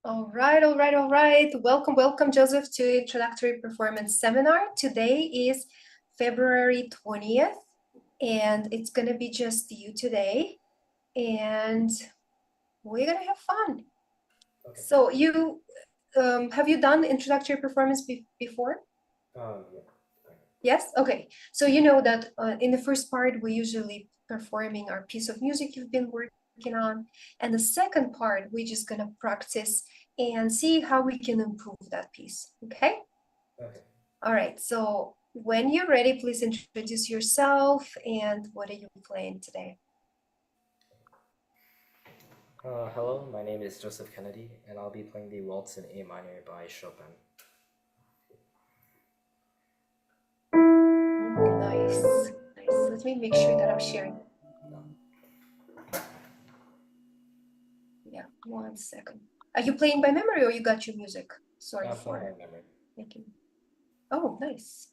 All right, all right, all right. Welcome, welcome, Joseph, to Introductory Performance Seminar. Today is February 20th, and it's going to be just you today, and we're going to have fun. Okay. So have you done introductory performance before? Yeah. Yes? Okay. So you know that in the first part, we're usually performing our piece of music you've been working on. And the second part, we're just going to practice and see how we can improve that piece. Okay? Okay. All right. So when you're ready, please introduce yourself and what are you playing today? Hello, my name is Joseph Kennedy, and I'll be playing the Waltz in A minor by Chopin. Nice. Nice. Let me make sure that I'm sharing. Yeah, 1 second. Are you playing by memory or you got your music? Sorry I'm playing for by memory. making. Oh, nice.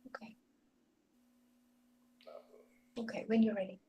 Okay. Okay, when you're ready.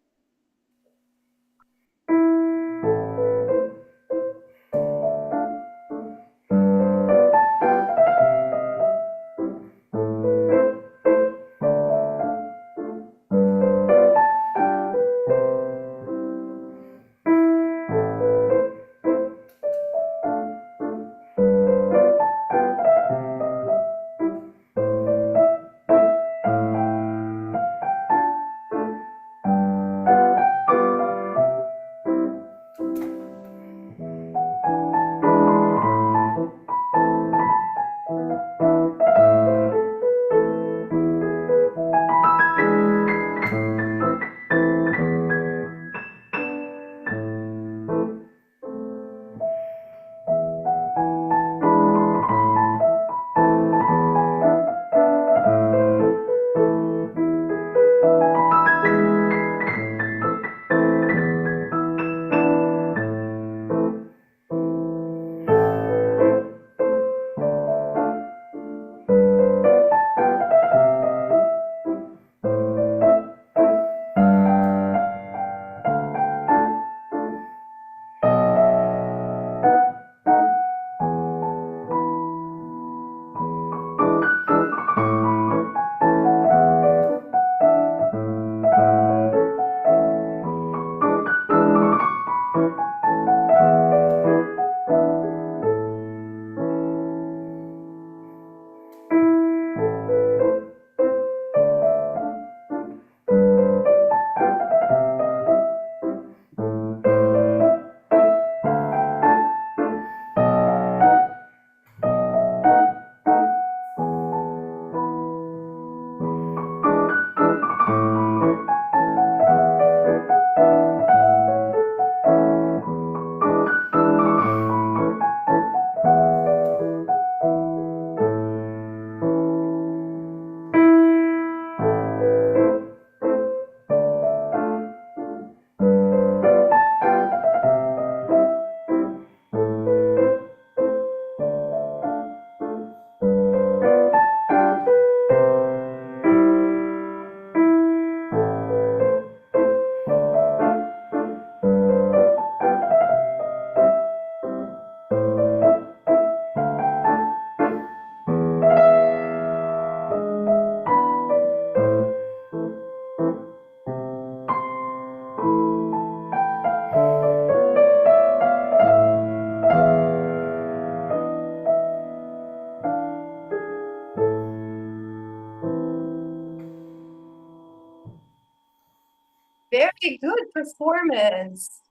Very good performance.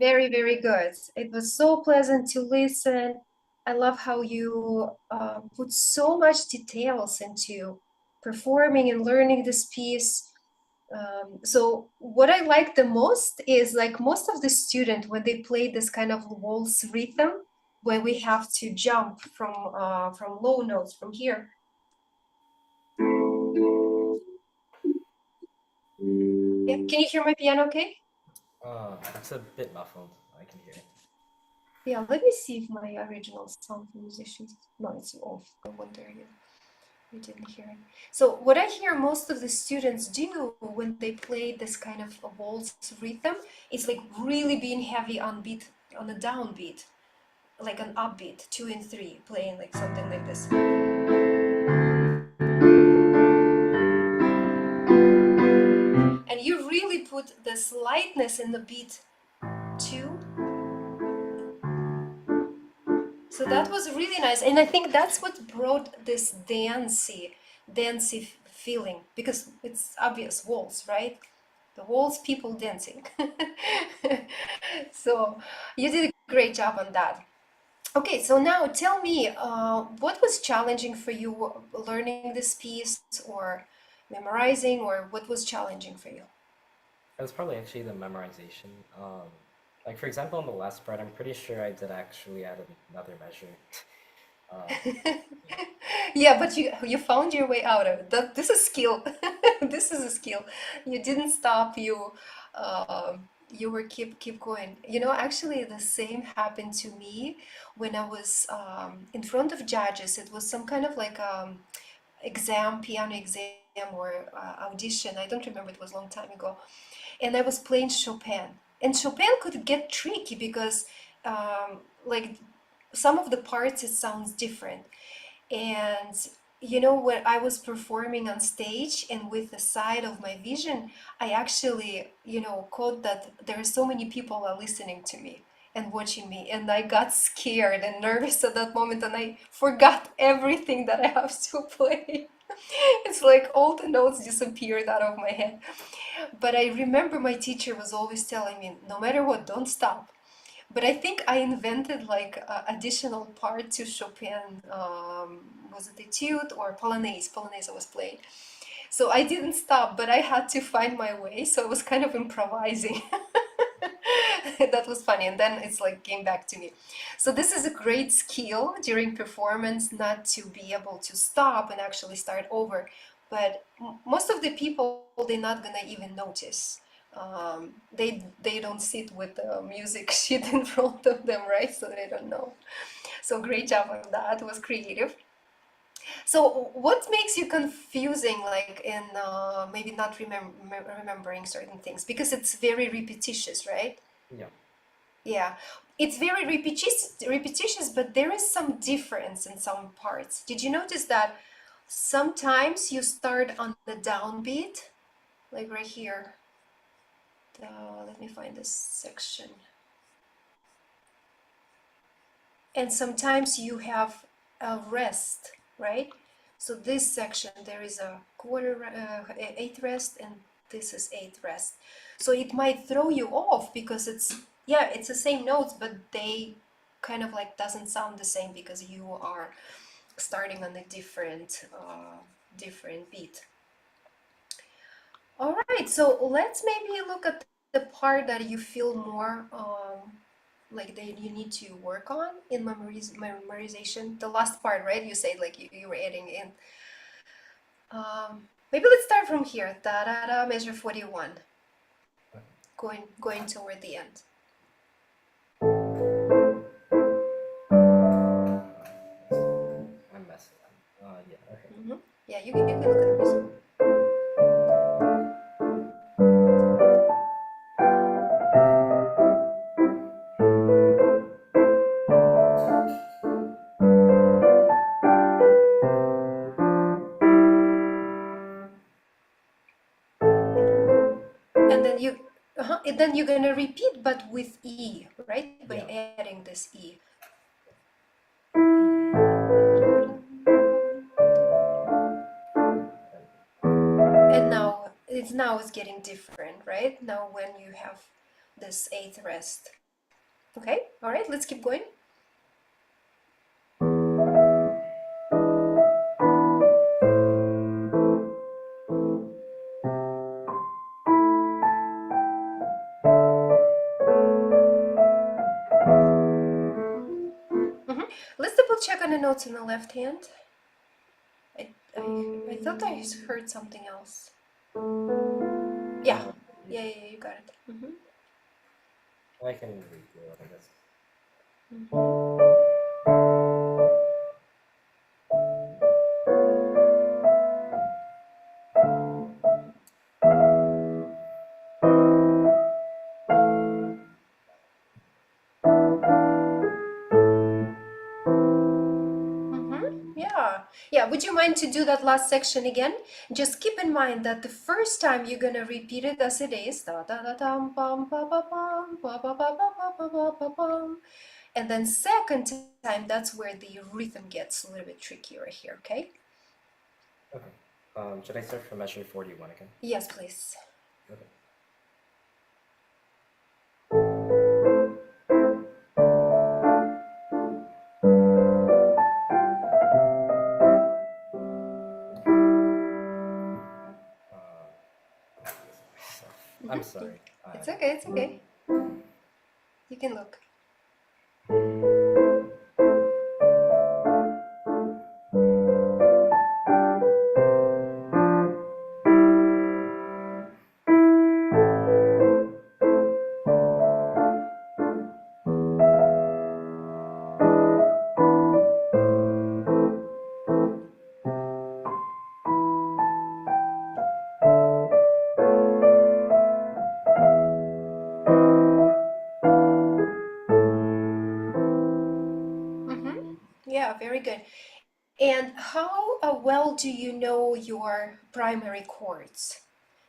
Very, very good. It was so pleasant to listen. I love how you put so much details into performing and learning this piece. So what I like the most is like most of the student when they play this kind of waltz rhythm, where we have to jump from low notes from here. Yeah, can you hear my piano okay? It's a bit muffled. I can hear it. Yeah, let me see if my original sound musicians. No, it's off. No wonder you didn't hear it. So what I hear most of the students do when they play this kind of a waltz rhythm is like really being heavy on beat, on a downbeat, like an upbeat, 2 and 3, playing like something like this. And you really put this lightness in the beat too. So that was really nice, and I think that's what brought this dancey feeling, because it's obvious waltz, right? The waltz, people dancing. So you did a great job on that. Okay, so now tell me, what was challenging for you learning this piece or memorizing, or what was challenging for you? It was probably actually the memorization. Like for example, on the last part, I'm pretty sure I did actually add another measure. Um, yeah, Yeah, but you found your way out of it. This is skill. This is a skill. You didn't stop. You were keep going. You know, actually, the same happened to me when I was in front of judges. It was some kind of like piano exam or audition. I don't remember. It was a long time ago, and I was playing Chopin. And Chopin could get tricky because, like, some of the parts it sounds different. And you know, when I was performing on stage and with the side of my vision, I actually, you know, caught that there are so many people are listening to me and watching me, and I got scared and nervous at that moment, and I forgot everything that I have to play. It's like all the notes disappeared out of my head. But I remember my teacher was always telling me, no matter what, don't stop. But I think I invented like additional part to Chopin. Was it Etude or Polonaise? Polonaise I was playing. So I didn't stop, but I had to find my way. So I was kind of improvising. That was funny. And then it's like came back to me. So this is a great skill during performance, not to be able to stop and actually start over. But most of the people, they're not gonna even notice. They don't sit with the music sheet in front of them, right? So they don't know. So great job on that. It was creative. So what makes you confusing, like in maybe not remembering certain things, because it's very repetitious, right? yeah. Yeah, it's very repetitious, but there is some difference in some parts. Did you notice that sometimes you start on the downbeat, like right here? Let me find this section. And sometimes you have a rest, right? So this section, there is a eighth rest, and this is eighth rest. So it might throw you off because it's, yeah, it's the same notes, but they kind of like doesn't sound the same because you are starting on a different beat. All right, so let's maybe look at the part that you feel more like that you need to work on in memorization. The last part, right? You said like you were adding in. Maybe let's start from here. Da da da, measure 41. Okay. Going toward the end. I'm messing up. Yeah. Okay. Yeah, you can look at the music. And then and then you're gonna repeat, but with E, right? By Yeah. adding this E. And now it's getting different, right? Now when you have this eighth rest. Okay, all right, let's keep going. Hmm. Let's double check on the notes on the left hand. I thought I heard something else. Yeah, Uh, yeah, yeah, you got it. I can redo it, I guess. Yeah. Would you mind to do that last section again? Just keep in mind that the first time you're gonna repeat it as it is, da da da dum bum ba ba bum ba ba ba ba ba ba ba ba bum, and then second time that's where the rhythm gets a little bit trickier here. Okay. Okay. Should I start from measure 41 again? Yes, please. Okay. I'm sorry. It's okay. It's okay. You can look. Yeah, very good. And how well do you know your primary chords?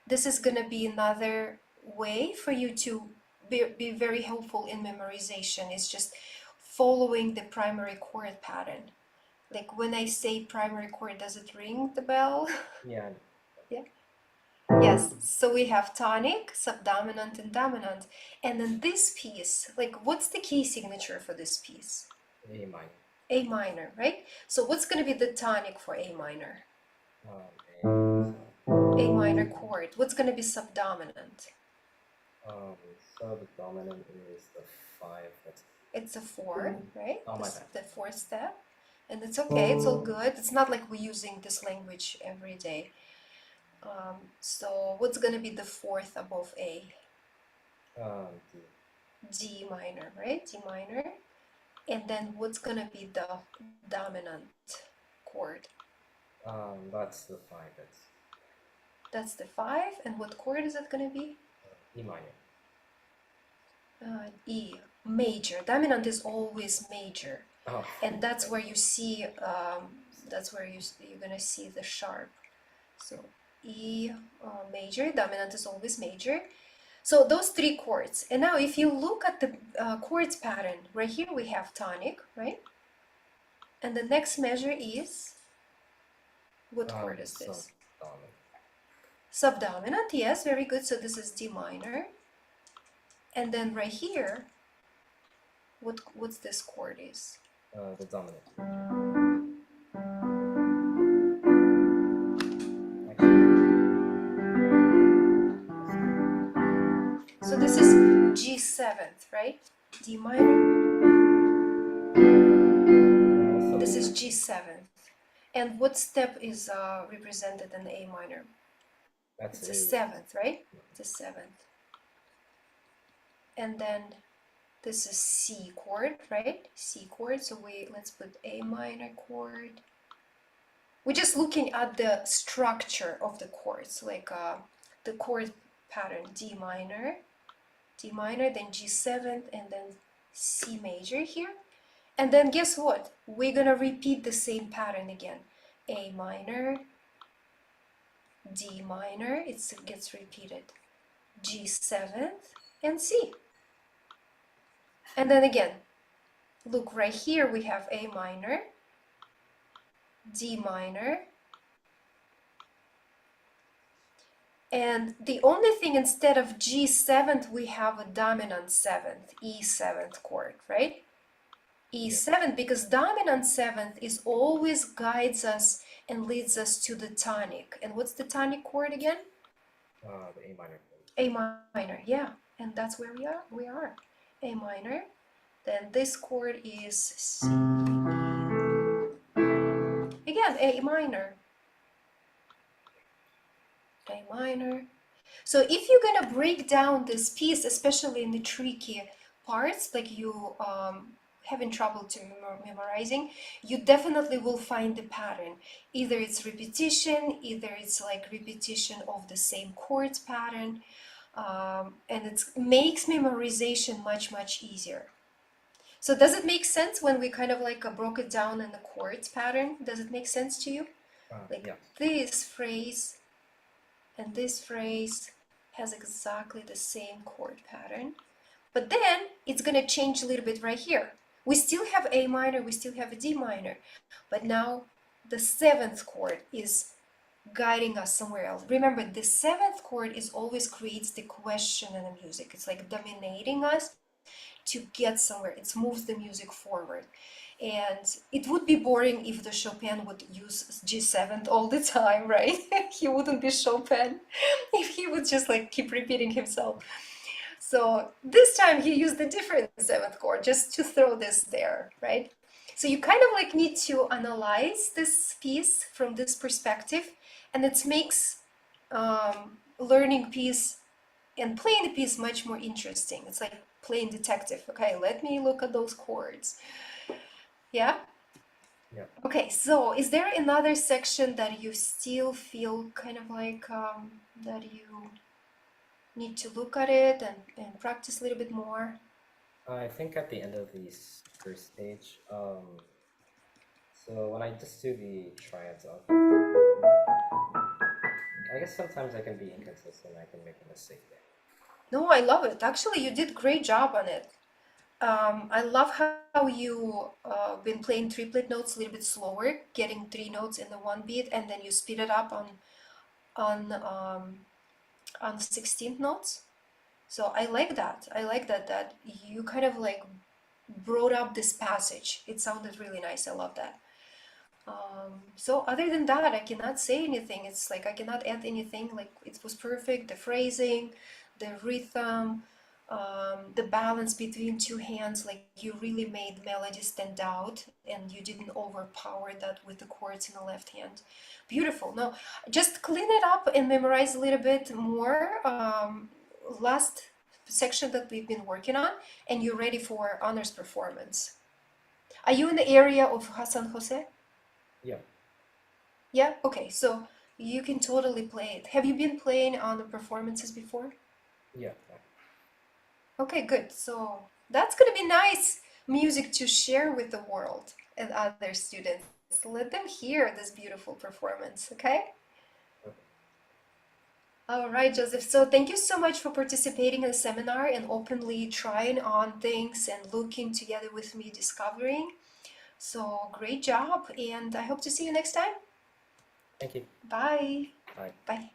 This is going to be another way for you to be very helpful in memorization. It's just following the primary chord pattern. Like when I say primary chord, does it ring the bell? Yeah. Yeah. Yes. So we have tonic, subdominant, and dominant. And then this piece, like what's the key signature for this piece? A minor. A minor, right? So what's going to be the tonic for A minor? A minor chord. What's going to be subdominant? So the dominant is the 5. It's a 4, right? Oh, my This, bad. the fourth step. And it's okay, it's all good. It's not like we're using this language every day. So what's going to be the fourth above A? D. D minor, right? D minor. And then what's going to be the dominant chord? That's the 5. That's the 5. And what chord is it going to be? E minor. E major. Dominant is always major, Oh. and that's where you see. That's where you're gonna see the sharp. So E major. Dominant is always major. So those three chords. And now if you look at the chords pattern, right here we have tonic, right? And the next measure is, what chord is this? Subdominant, yes, very good. So this is D minor. And then right here, what's this chord is? The dominant. So this is G7th, right? D minor. This is G7th. And what step is represented in the A minor? It's a 7th, right? It's a 7th. And then this is C chord, right? C chord. So let's put A minor chord. We're just looking at the structure of the chords, like the chord pattern: D minor, then G7th, and then C major here. And then guess what? We're gonna repeat the same pattern again. A minor, D minor, it gets repeated. G7th, and C. And then again, look right here, we have A minor, D minor, and the only thing, instead of G7th, we have a dominant 7th, E7th chord, right? E7, because dominant 7th is always guides us and leads us to the tonic. And what's the tonic chord again? The A minor. A minor, yeah. And that's where we are. We are A minor. Then this chord is C. Again, A minor. A minor. So if you're gonna break down this piece, especially in the tricky parts, like you having trouble to memorizing, you definitely will find the pattern. Either it's repetition, either it's like repetition of the same chords pattern, and it makes memorization much easier. So does it make sense when we kind of like broke it down in the chords pattern? Does it make sense to you? Like Yeah. this phrase and this phrase has exactly the same chord pattern. But then it's going to change a little bit right here. We still have A minor, we still have a D minor, but now the seventh chord is guiding us somewhere else. Remember, the seventh chord is always creates the question in the music. It's like dominating us to get somewhere. It moves the music forward. And it would be boring if the Chopin would use G7 all the time, right? He wouldn't be Chopin if he would just like keep repeating himself. So this time he used a different seventh chord just to throw this there, right? So you kind of like need to analyze this piece from this perspective, and it makes learning piece and playing the piece much more interesting. It's like playing detective. Okay, let me look at those chords. Yeah? Yeah. Okay, so is there another section that you still feel kind of like that you need to look at it and practice a little bit more? I think at the end of the first stage, so when I just do the triads of, I guess sometimes I can be inconsistent. I can make a mistake there. No, I love it. Actually, you did great job on it. I love how you been playing triplet notes a little bit slower, getting three notes in the one beat, and then you speed it up on um, on 16th notes. So I like that. I like that you kind of like brought up this passage. It sounded really nice. I love that. So other than that, I cannot say anything. It's like I cannot add anything. Like it was perfect. The phrasing, the rhythm, the balance between two hands. Like you really made melody stand out, and you didn't overpower that with the chords in the left hand. Beautiful. No, just clean it up and memorize a little bit more. Last section that we've been working on, and you're ready for honors performance. Are you in the area of San Jose? Yeah. Yeah, okay, so you can totally play it. Have you been playing on the performances before? Yeah. Okay, good. So that's gonna be nice music to share with the world and other students. Let them hear this beautiful performance, okay? Okay. All right, Joseph. So thank you so much for participating in the seminar and openly trying on things and looking together with me, discovering. So great job, and I hope to see you next time. Thank you. Bye. Bye. Bye.